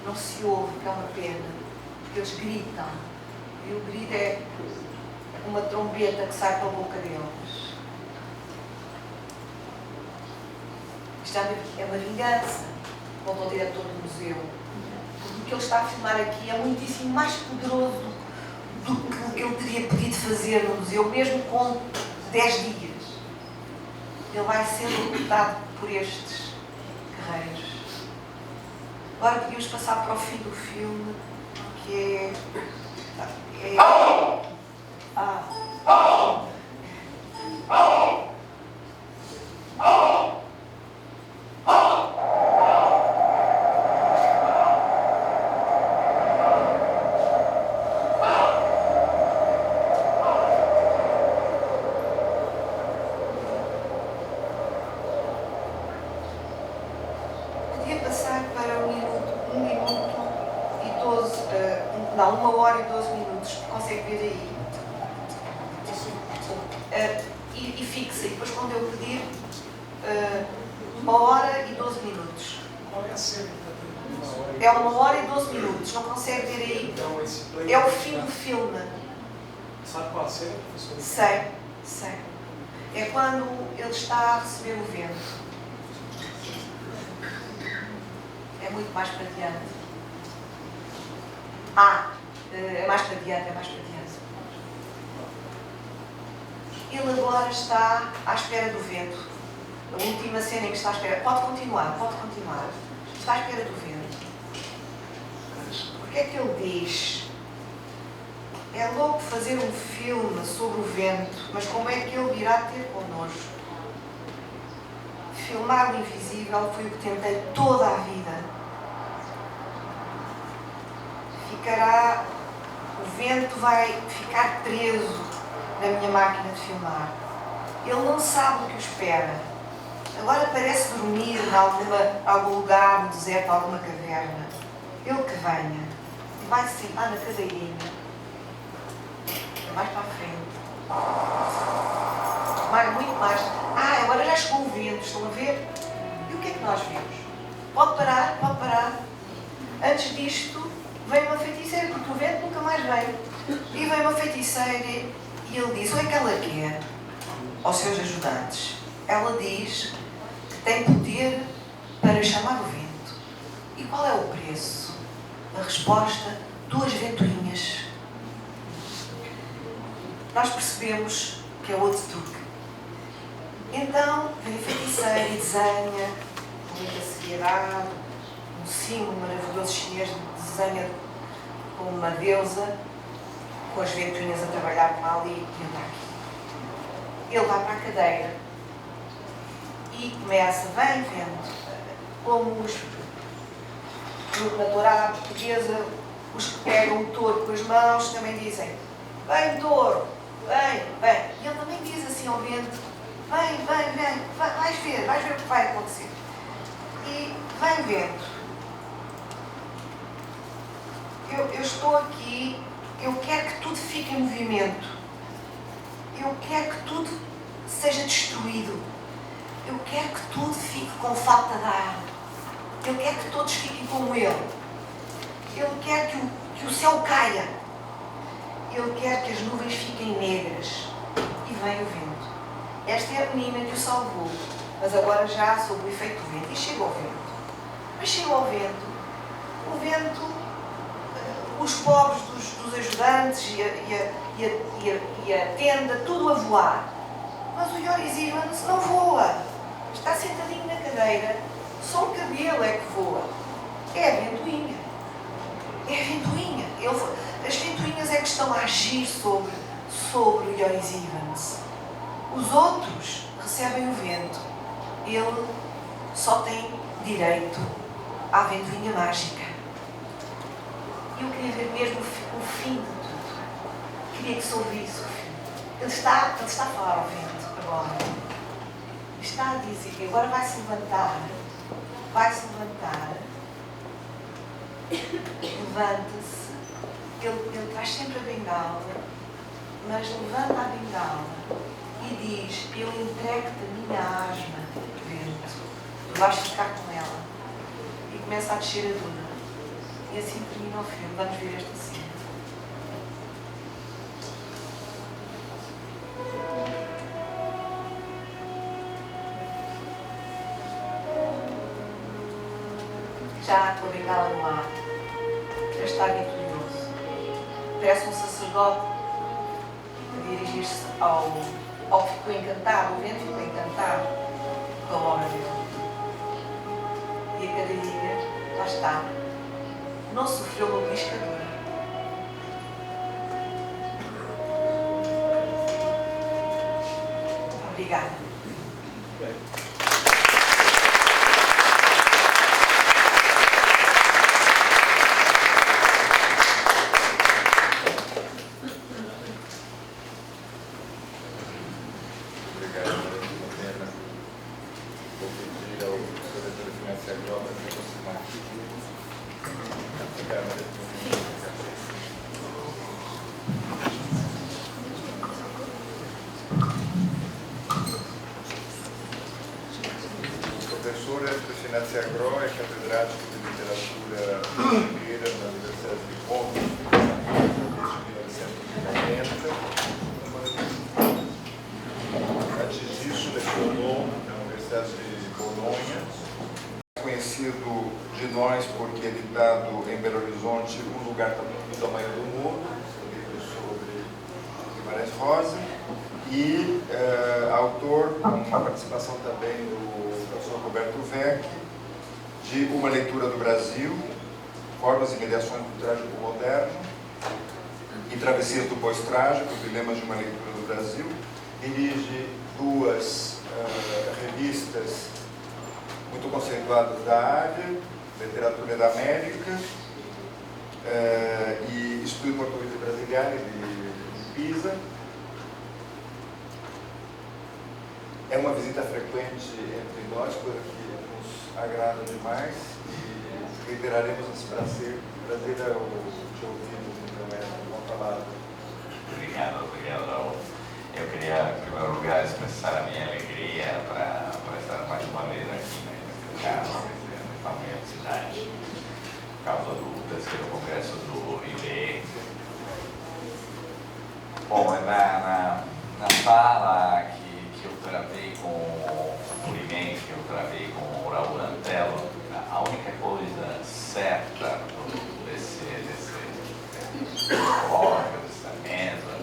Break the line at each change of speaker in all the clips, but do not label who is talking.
não se ouve, que é uma pena, porque eles gritam. E o grito é uma trombeta que sai pela boca deles. Isto é uma vingança, voltou o diretor do museu. Porque o que ele está a filmar aqui é muitíssimo mais poderoso do que o que ele teria podido fazer no museu, mesmo com 10 dias. Ele vai ser derrotado por estes guerreiros. Agora podíamos passar para o fim do filme, que podia passar para 1 minuto e 12, não, 1 hora e 12 minutos, consegue ver aí? E fixa, e depois quando eu pedir 1 hora e 12 minutos.
Qual é a cena?
É 1 hora e 12 minutos, não consegue ver aí?
Então, esse play
É o fim do filme.
Sabe qual a cena, professor?
Sei. É quando ele está a receber o vento. É muito mais para diante. É mais para diante. Ele agora está à espera do vento. A última cena em que está à espera. Pode continuar. Está à espera do vento. O que é que ele diz? É louco fazer um filme sobre o vento, mas como é que ele virá ter connosco? Filmar o invisível foi o que tentei toda a vida. O vento vai ficar preso na minha máquina de filmar. Ele não sabe o que o espera. Agora parece dormir em algum lugar, no deserto, alguma caverna. Ele que venha e vai se sentar na cadeirinha. Mais para a frente. Muito mais. Agora já chegou o vento, estão a ver? E o que é que nós vemos? Pode parar. Antes disto, veio uma feiticeira, porque o vento nunca mais veio. E veio uma feiticeira e ele diz: o que é que ela quer aos seus ajudantes? Ela diz que tem poder para chamar o vento. E qual é o preço? A resposta: 2 ventoinhas. Nós percebemos que é outro truque. Então, vem a feiticeira e desenha com muita seriedade um símbolo maravilhoso chinês, desenha com uma deusa, com as ventoinhas a trabalhar para ali e para aqui. Ele vai para a cadeira e começa, vem vento, como na tourada portuguesa, os que pegam o touro com as mãos também dizem: vem touro, vem. E ele também diz assim ao vento: vem, vais ver o que vai acontecer. E vem vento. Eu estou aqui, eu quero que tudo fique em movimento. Eu quero que tudo seja destruído. Eu quero que tudo fique com falta de ar. Eu quero que todos fiquem como ele. Ele quer que o céu caia. Ele quer que as nuvens fiquem negras. E vem o vento. Esta é a menina que o salvou, mas agora já sob o efeito do vento. E chega ao vento. Mas chega ao vento. O vento, os pobres dos ajudantes e a tenda, tudo a voar. Mas o Joris Ivans não voa. Está sentadinho na cadeira. Só o cabelo é que voa. É a ventoinha. As ventoinhas é que estão a agir sobre o Joris Ivans. Os outros recebem o vento. Ele só tem direito à ventoinha mágica. E eu queria ver mesmo o fim de tudo. Queria que se ouvisse o fim. Ele está a falar ao vento agora. Está a dizer que agora vai se levantar. Levanta-se. Ele traz sempre a bengala, mas levanta a bengala e diz: eu entrego-te a minha asma, vento. Tu vais ficar com ela. E começa a descer a duna. E assim termina o filme. Vamos ver esta cena. Já com a bengala no ar, já está vitorioso. Parece um sacerdote a dirigir-se ao que ficou encantado, o vento ficou encantado com a obra dele. E a cada dia, lá está, não sofreu uma beliscadura. Obrigada.
Professora Cristina Agro é catedrática de literatura brasileira na Universidade de Bonn desde 1990. Antes disso, lecionou na Universidade de Bolonha. Conhecido de nós porque editado em Belo Horizonte Um Lugar do Tamanho do Mundo, um livro sobre Guimarães Rosa, e autor, com uma participação também do professor Roberto Vecchi, de Uma Leitura do Brasil, Formas e Mediações do Trágico Moderno, e Travessias do Pós-Trágico, Dilemas de uma Leitura do Brasil. Dirige duas revistas muito conceituadas da área, Literatura da América e Estudo Português e Brasiliano de Pisa. É uma visita frequente entre nós, coisa que nos agrada demais, e reiteraremos esse prazer ao te ouvir, no uma palavra.
Obrigado, Raul. Eu queria, em primeiro lugar, expressar a minha alegria para estar mais uma vez aqui, nesse caso, na minha cidade, por causa do terceiro congresso do IBE. Bom, na fala que eu travei com o Purimento, que eu travei com o Raul Antelo, a única coisa certa desse colóquio, dessa mesa,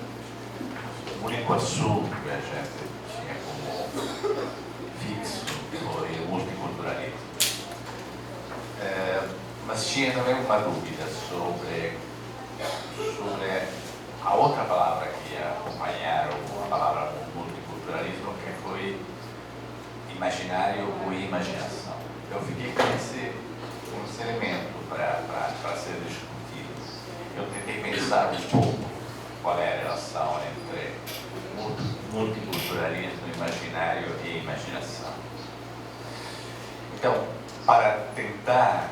o único assunto que a gente tinha como fixo foi o multiculturalismo. Mas tinha também uma dúvida sobre a outra palavra que ia acompanhar a palavra multiculturalismo, que foi imaginário ou imaginação. Eu fiquei com esse elemento para ser discutido. Eu tentei pensar um pouco qual é a relação entre multiculturalismo, imaginário e imaginação. Então, para tentar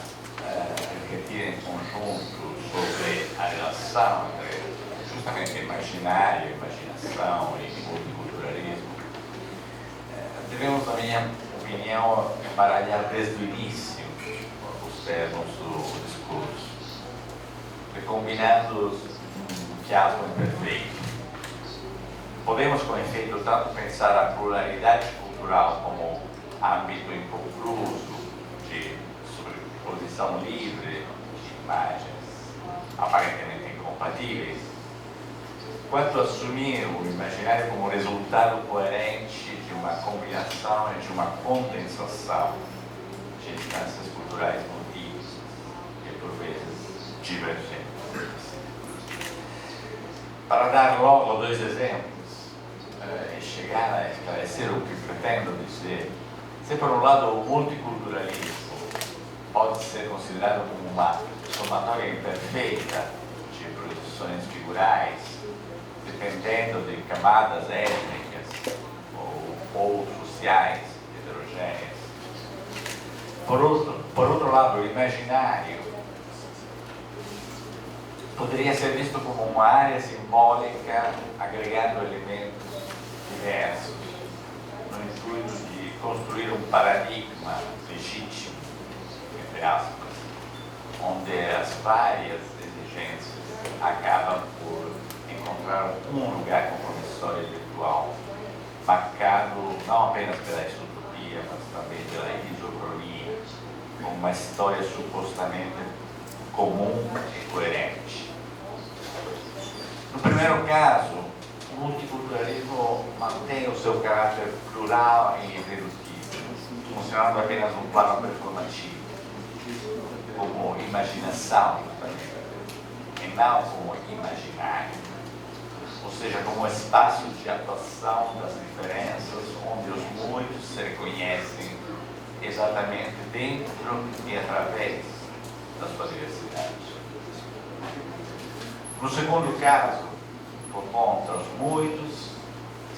refletir em conjunto sobre a relação entre justamente imaginário, imaginação e multiculturalismo, devemos, na minha opinião, embaralhar desde o início os termos do discurso, recombinando um chiasmo imperfeito. Podemos, com efeito, tanto pensar a pluralidade cultural como âmbito inconcluso de sobreposição livre de imagens aparentemente incompatíveis, quanto assumir o imaginário como resultado coerente de uma combinação e de uma condensação de instâncias culturais múltiplas e, por vezes, divergentes. Para dar logo dois exemplos e chegar a esclarecer o que pretendo dizer, se por um lado o multiculturalismo pode ser considerado como uma somatória imperfeita de produções figurais, dependendo de camadas étnicas ou sociais heterogêneas. Por outro lado, o imaginário poderia ser visto como uma área simbólica agregando elementos diversos, no intuito de construir um paradigma legítimo, entre aspas, onde as várias exigências acabam por encontrar um lugar como uma história virtual, marcado não apenas pela isotopia, mas também pela isocronia, como uma história supostamente comum e coerente. No primeiro caso, o multiculturalismo mantém o seu caráter plural e irredutível, funcionando apenas no plano performativo, como imaginação, e não como imaginário, ou seja, como espaço de atuação das diferenças, onde os muitos se reconhecem exatamente dentro e através da sua diversidade. No segundo caso, por conta, os muitos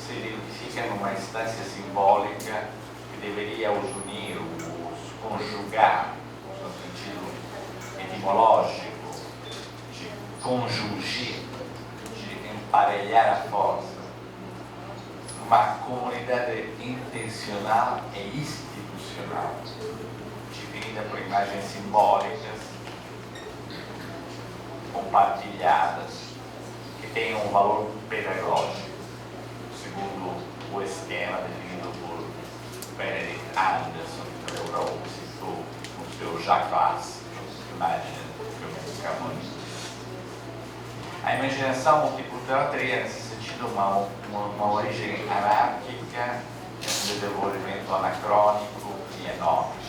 se identificam numa instância simbólica que deveria os unir, os conjugar, no sentido etimológico, de conjungir, de emparelhar a força, uma comunidade intencional e institucional, definida por imagens simbólicas, compartilhadas, que tenham um valor pedagógico, segundo o esquema definido por Benedict Anderson, que Europe citou no seu Jacques, Imagine Community. A imaginação multicultural teria, nesse sentido, uma origem anárquica, um desenvolvimento anacrônico e enorme.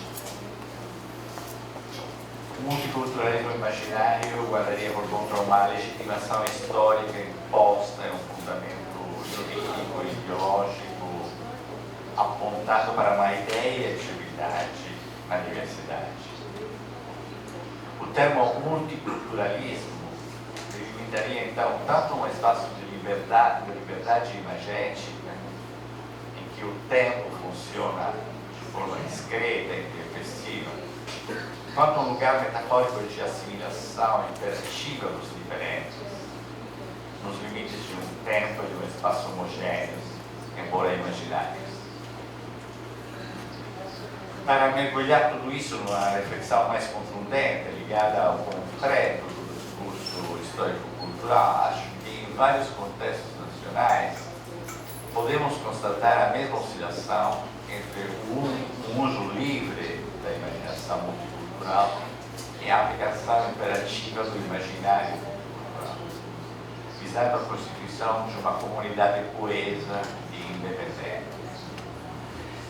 O multiculturalismo imaginário guardaria por conta uma legitimação histórica imposta em um fundamento jurídico e ideológico apontado para uma ideia de unidade na diversidade. O termo multiculturalismo delimitaria então tanto um espaço de liberdade imagética, em que o tempo funciona de forma discreta e irreversível, quanto um lugar metafórico de assimilação imperativa dos diferentes, nos limites de um tempo e de um espaço homogêneos, embora imaginários. Para mergulhar tudo isso numa reflexão mais contundente, ligada ao concreto do discurso histórico-cultural, acho que em vários contextos nacionais podemos constatar a mesma oscilação entre um uso livre da imaginação multicultural e a aplicação imperativa do imaginário cultural, visando a constituição de uma comunidade coesa e independente.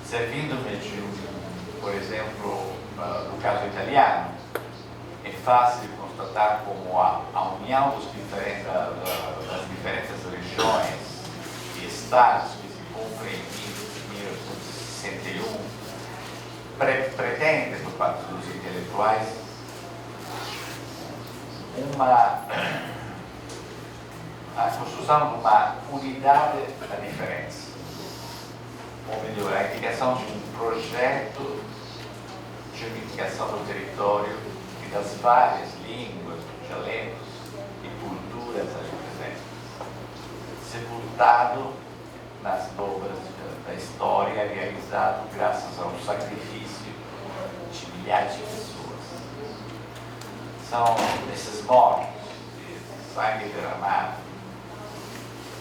Servindo-me de por exemplo, no caso italiano, é fácil constatar como a união das diferentes regiões e estados que se cumpre em 1961 pretende, por parte dos intelectuais, a construção de uma unidade da diferença, ou melhor, a indicação de um projeto de unificação do território e das várias línguas, dialetos e culturas ali presentes, sepultado nas dobras da história, realizado graças ao sacrifício de milhares de pessoas. São esses mortos de sangue derramado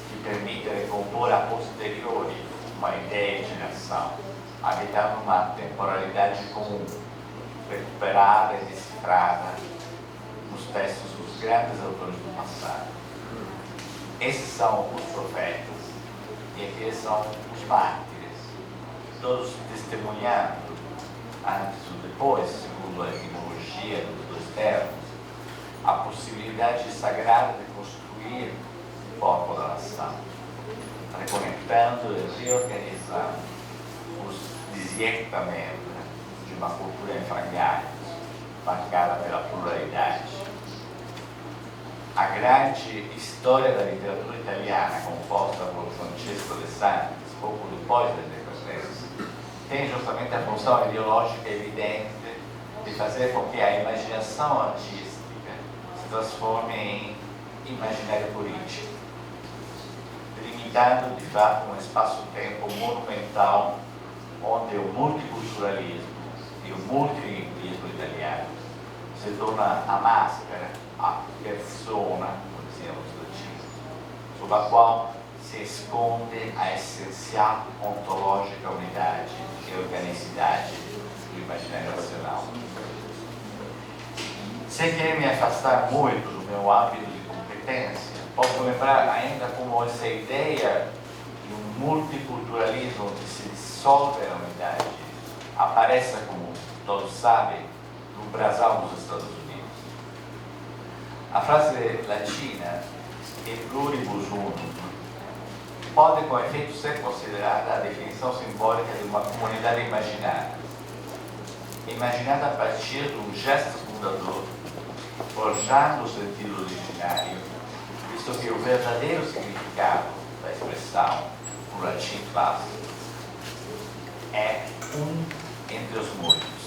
que permitem recompor a posteriori uma ideia de nação, habitando uma temporalidade comum, recuperada e decifrada nos textos dos grandes autores do passado. Esses são os profetas e aqueles são os mártires, todos testemunhando, antes ou depois, segundo a etimologia dos dois termos, a possibilidade sagrada de construir o corpo da nação, reconectando e reorganizando os desiertamentos de uma cultura em frangalhos, marcada pela pluralidade. A grande história da literatura italiana, composta por Francesco de Santis, pouco depois da independência, tem justamente a função ideológica evidente de fazer com que a imaginação artística se transforme em imaginário político, delimitando de fato um espaço-tempo monumental onde o multiculturalismo e o multilinguismo italiano se torna a máscara, a persona, como diziam os latinos, sob a qual se esconde a essencial ontológica unidade e organicidade do imaginário racional. Sem querer me afastar muito do meu âmbito de competência, posso lembrar ainda como essa ideia de um multiculturalismo que se dissolve na unidade aparece, como todos sabem, no brasão dos Estados Unidos. A frase latina, e pluribus unum, pode com efeito ser considerada a definição simbólica de uma comunidade imaginária, imaginada a partir de um gesto fundador, forjando o sentido originário, visto que o verdadeiro significado da expressão, no latim clássico, é um entre os muitos.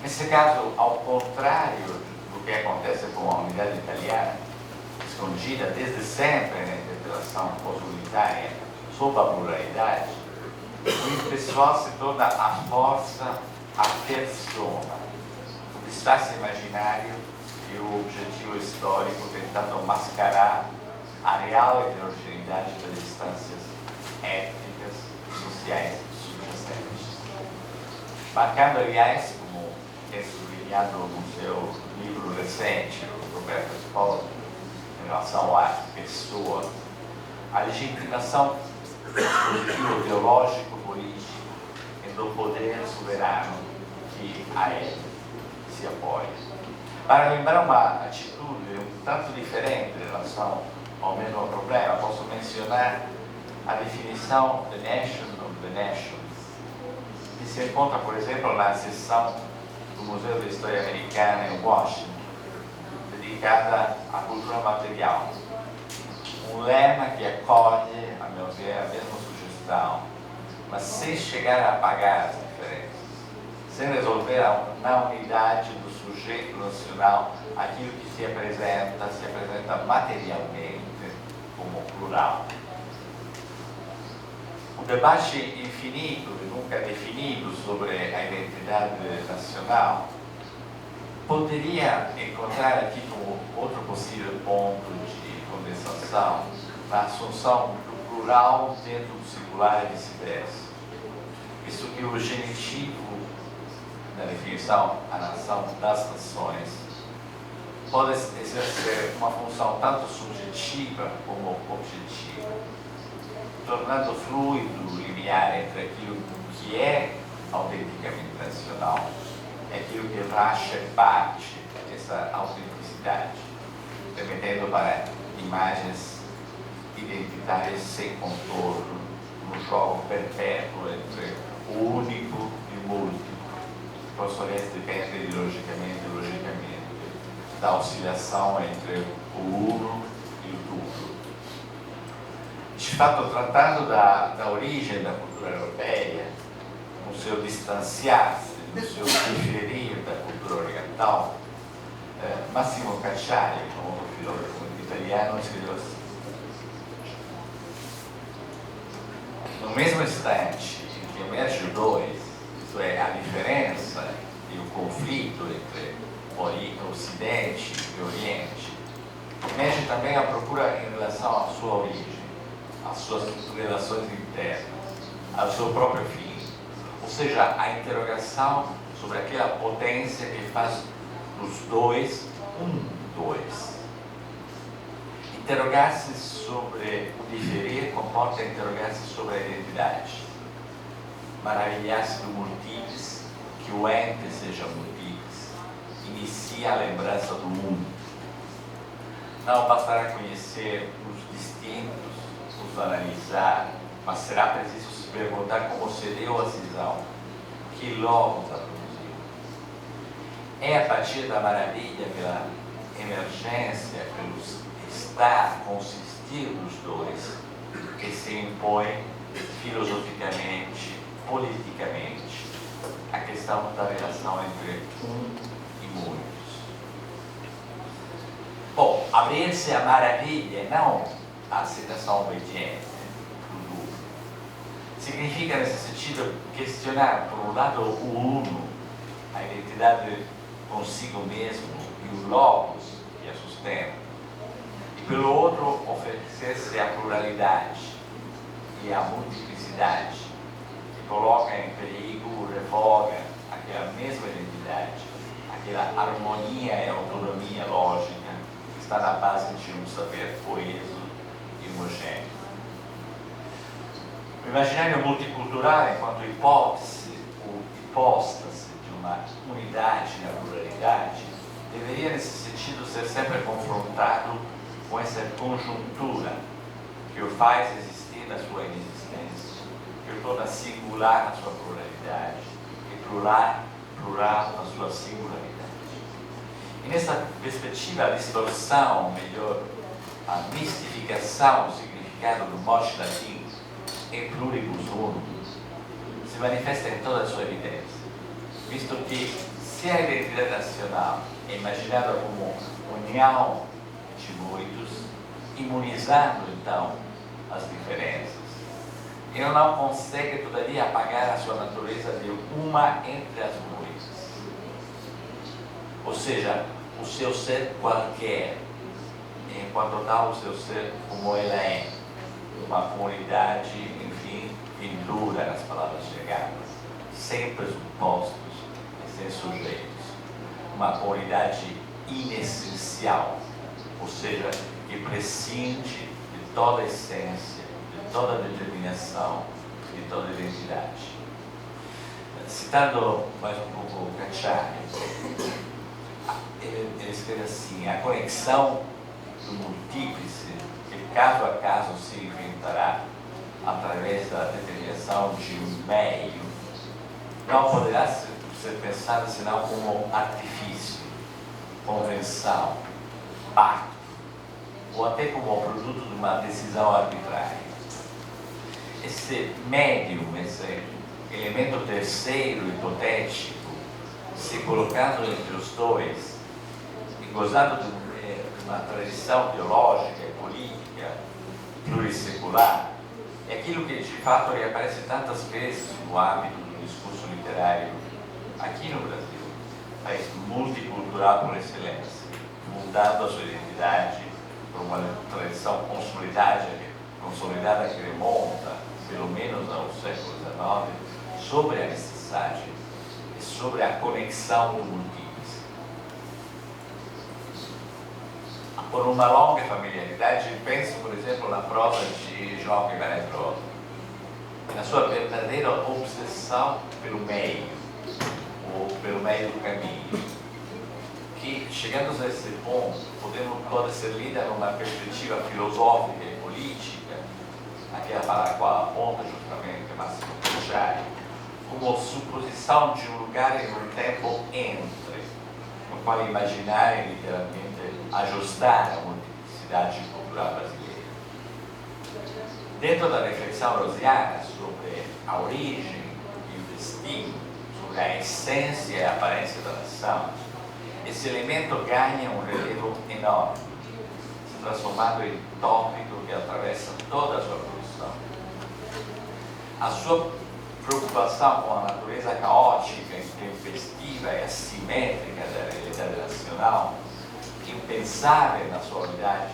Nesse caso, ao contrário do que acontece com a unidade italiana, escondida desde sempre na interpretação pós-unitária sob a pluralidade, o impessoal se torna a força, a persona, o disfarce imaginário e o objetivo histórico tentando mascarar a real heterogeneidade das instâncias étnicas e sociais subjacentes. Marcando, aliás, como é sublinhado no seu livro recente, o Roberto Spolli, em relação à pessoa, a legitimação do dispositivo ideológico político e do poder soberano que a ele se apoia. Para lembrar uma atitude um tanto diferente em relação ao mesmo problema, posso mencionar a definição The Nation of the Nations, que se encontra, por exemplo, na seção do Museu de História Americana em Washington, dedicada à cultura material. Um lema que acolhe, a meu ver, a mesma sugestão, mas sem chegar a apagar as diferenças, sem resolver na unidade do sujeito nacional aquilo que se apresenta materialmente como plural. O debate infinito e nunca definido sobre a identidade nacional poderia encontrar aqui como outro possível ponto de condensação na assunção do plural dentro do singular e vice-versa. Visto que o genitivo, na definição, a nação das nações, pode exercer uma função tanto subjetiva como objetiva, tornando fluido o limiar entre aquilo que é autenticamente nacional e aquilo que racha parte dessa autenticidade, remetendo para imagens identitárias sem contorno, no jogo perpétuo entre o único e o múltiplo, que por sua vez depende logicamente da oscilação entre o uno e o duplo. De fato, tratando da origem da cultura europeia, no seu distanciar-se, no seu diferir da cultura oriental, Massimo Cacciari, como filósofo italiano, escreveu assim: no mesmo instante em que emerge o dois, isto é, a diferença e o conflito entre Ocidente e Oriente, emerge também a procura em relação à sua origem, às suas relações internas, ao seu próprio fim, ou seja, a interrogação sobre aquela potência que faz dos dois dois. Interrogar-se sobre o diferir comporta interrogar-se sobre a identidade. Maravilhar-se do multiplis, que o ente seja multiplis, inicia a lembrança do mundo. Não bastará conhecer os distintos, os analisar, mas será preciso se perguntar como se deu a cisão, que logo a produziu. É a partir da maravilha pela emergência, pelo estar, consistir dos dois, que se impõe filosoficamente, politicamente, a questão da relação entre e muitos. Bom, abrir-se à maravilha, não à aceitação obediente do duplo. Significa, nesse sentido, questionar, por um lado, o uno, a identidade consigo mesmo e o logos que a sustenta, e pelo outro oferecer-se à pluralidade e à multiplicidade, que coloca em perigo, revoga aquela mesma identidade, aquela harmonia e autonomia lógica que está na base de um saber coeso e homogêneo. O imaginário multicultural, enquanto hipótese ou hipóstase de uma unidade na pluralidade, deveria, nesse sentido, ser sempre confrontado com essa conjuntura que o faz existir na sua inexistência, que o torna singular na sua pluralidade e plural na sua singularidade. E nessa perspectiva, a distorção, ou melhor, a mistificação do significado do mote latino e pluribus unum se manifesta em toda a sua evidência, visto que se a identidade nacional é imaginada como união de muitos, imunizando então as diferenças, ele não consegue todavia apagar a sua natureza de uma entre as muitas, ou seja, o seu ser qualquer, enquanto tal o seu ser como ela é, uma comunidade, enfim, pendura nas palavras chegadas, sem pressupostos e sem sujeitos, uma comunidade inessencial, ou seja, que prescinde de toda essência, de toda determinação, de toda identidade. Citando mais um pouco Cacciari, ele escreve assim: a conexão do multíplice, que caso a caso se inventará através da determinação de um meio, não poderá ser pensada senão como artifício, convenção, pacto, ou até como produto de uma decisão arbitrária. Esse médium, esse elemento terceiro hipotético, se colocando entre os dois e gozando de uma tradição teológica e política plurissecular, é aquilo que de fato reaparece tantas vezes no âmbito do discurso literário aqui no Brasil, país multicultural por excelência, mudando a sua identidade por uma tradição consolidada que remonta pelo menos ao século XIX, sobre a necessidade e sobre a conexão do multíplice. Por uma longa familiaridade, penso, por exemplo, na prosa de João Guimarães Rosa, na sua verdadeira obsessão pelo meio, ou pelo meio do caminho, que, chegando a esse ponto, pode ser lida numa perspectiva filosófica e política, aquela para a qual aponta justamente Máximo Cacciari, como suposição de um lugar e um tempo entre, no qual imaginar é literalmente ajustar a multiplicidade cultural brasileira. Dentro da reflexão rosiana sobre a origem e o destino, sobre a essência e a aparência da nação, esse elemento ganha um relevo enorme, se transformando em tópico que atravessa toda a sua produção. A sua preocupação com a natureza caótica, intempestiva e assimétrica da realidade nacional, impensável na sua unidade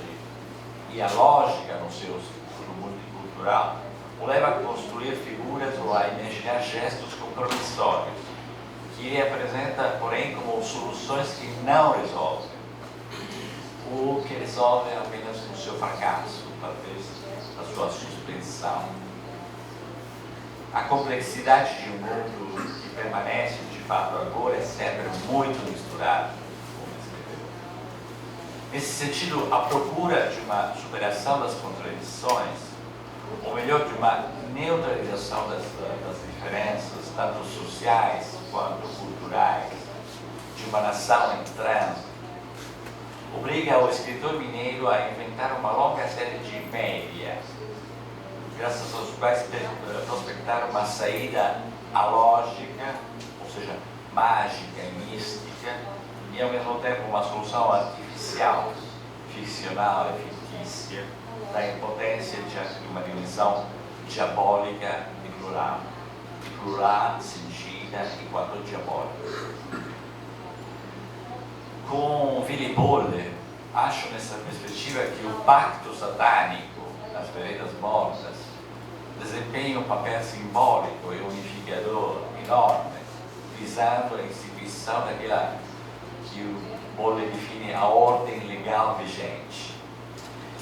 e a lógica no seu estudo multicultural, o leva a construir figuras ou a imaginar gestos compromissórios, que ele apresenta, porém, como soluções que não resolvem, ou que resolvem apenas no seu fracasso, talvez na sua suspensão. A complexidade de um mundo que permanece, de fato, agora é sempre muito misturado, como escreveu. Nesse sentido, a procura de uma superação das contradições, ou melhor, de uma neutralização das diferenças, tanto sociais quanto culturais, de uma nação em trânsito, obriga o escritor mineiro a inventar uma longa série de média, graças aos quais prospectar uma saída alógica, ou seja, mágica e mística, e ao mesmo tempo uma solução artificial, ficcional e fictícia, da impotência diante de uma dimensão diabólica e plural, sentida enquanto diabólica. Com Willy acho nessa perspectiva que o pacto satânico nas veredas mortas desempenha um papel simbólico e unificador enorme, visando a instituição daquela que o Bolle define a ordem legal vigente,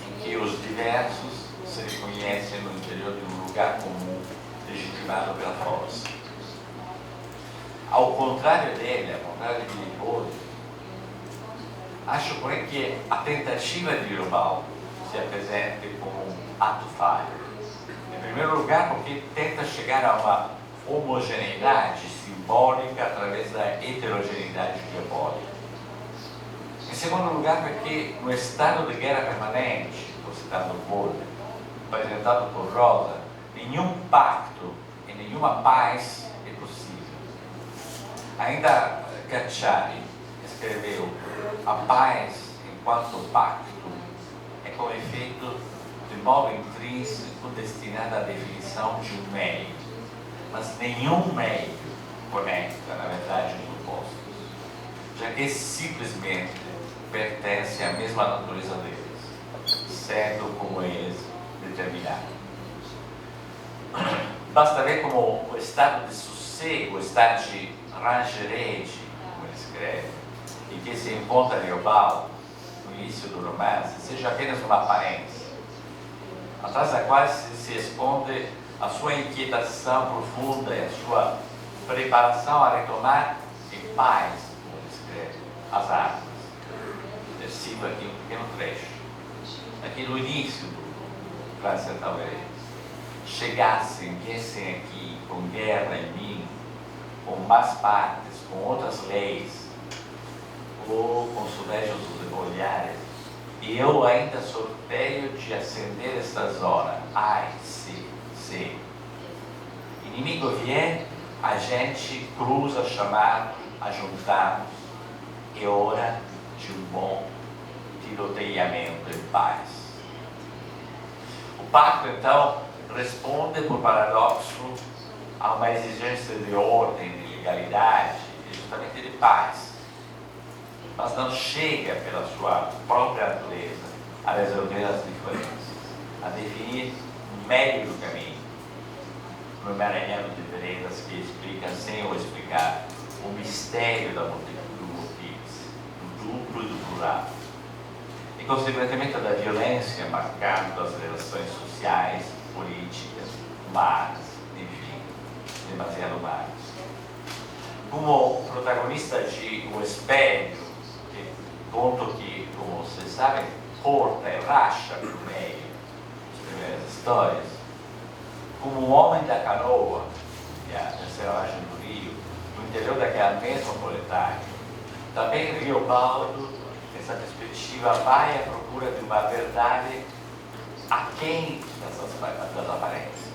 em que os diversos se reconhecem no interior de um lugar comum legitimado pela força. Ao contrário dele, ao contrário de Willy, acho, porém, que a tentativa de Riobaldo se apresente como um ato falho. Em primeiro lugar, porque tenta chegar a uma homogeneidade simbólica através da heterogeneidade diabólica. Em segundo lugar, porque no estado de guerra permanente, estou citando Bolle, apresentado por Rosa, nenhum pacto e nenhuma paz é possível. Ainda Cacciari escreveu: a paz, enquanto pacto, é com efeito de modo intrínseco destinada à definição de um meio, mas nenhum meio conecta, na verdade, os opostos, já que simplesmente pertence à mesma natureza deles, sendo como eles determinados. Basta ver como o estado de sossego, o estado de rangerede, como ele escreve, e que se encontra em Riobaldo, no início do romance, seja apenas uma aparência, atrás da qual se esconde a sua inquietação profunda e a sua preparação a retomar em paz, como ele escreve, as armas. Eu cito aqui um pequeno trecho. Aqui no início do Grande Sertão Veredas: chegassem, viessem aqui com guerra em mim, com más partes, com outras leis, ou com sujeitos olhares, e eu ainda sorteio de acender esta zona. Ai, sim. Inimigo vier, a gente cruza chamado, ajuntamos, é hora de um bom tiroteamento em paz. O pacto, então, responde, por paradoxo, a uma exigência de ordem, de legalidade e justamente de paz, mas não chega, pela sua própria natureza, a resolver as diferenças, a definir um meio do caminho, no emaranhado de veredas que explica, sem eu explicar, o mistério da multitude de motivos, do duplo e do plural, e, consequentemente, da violência marcando as relações sociais, políticas, humanas, enfim, demasiado humanas. Como protagonista de O Espelho, conto que, como vocês sabem, corta e racha por meio as primeiras histórias, como o homem da canoa, que é a terceira margem do rio, no interior daquela mesma proletária, também Riobaldo, nessa perspectiva, vai à procura de uma verdade aquém das aparências,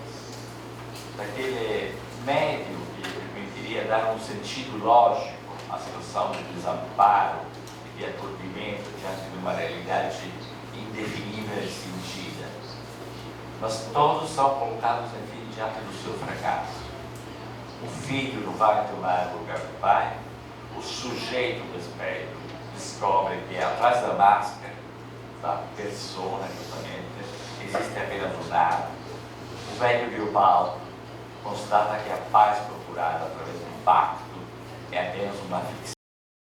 daquele médio que permitiria dar um sentido lógico à situação de desamparo e de aturdimento diante de uma realidade indefinível e sentida. Mas todos são colocados, enfim, diante do seu fracasso. O filho não vai tomar o lugar do pai, o sujeito do espelho descobre que atrás da máscara, da persona, justamente, existe apenas o nada. O velho Riobaldo constata que a paz procurada através do pacto é apenas uma ficção.